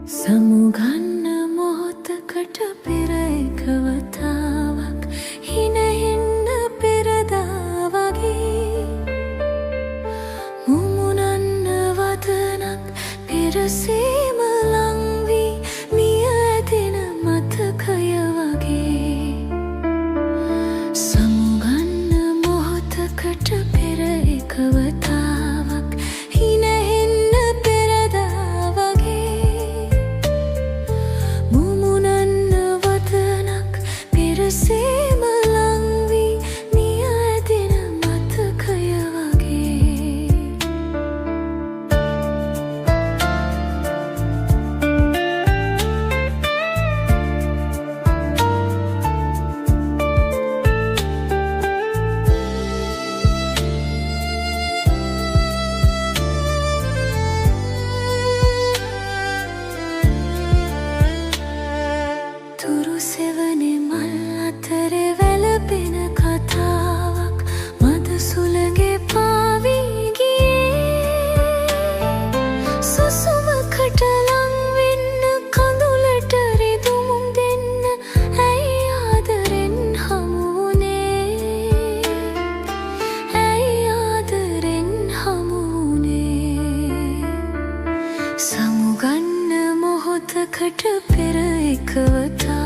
සමුගන්න මොහොතකට පෙර එකවතාවක් හිනහෙන්න පෙරදා වගේ මුමුණන්න වදනක් පෙරසීම ලංවී මිය ඇදෙන මතකය වගේ සමුගන්න මොහොතකට පෙර එකවතාවක් හිනහෙන්න පෙරදා වගේ මුමුණන්න වදනක් පෙරසීම ලංවී මිය ඇදෙන මතකය වගේ තුරු සෙවනේ මල් අතරේ වැළපෙන කතාවක් මද සුළඟේ පාවී ගියේ සුසුමකට ලං වෙන්න කඳුලට රිදුම් දෙන්න ඇයි ආදරෙන් හමු වුනේ ඇයි ආදරෙන් හමු වුනේ සමුගන්න මොහොතකට පෙර එකවතා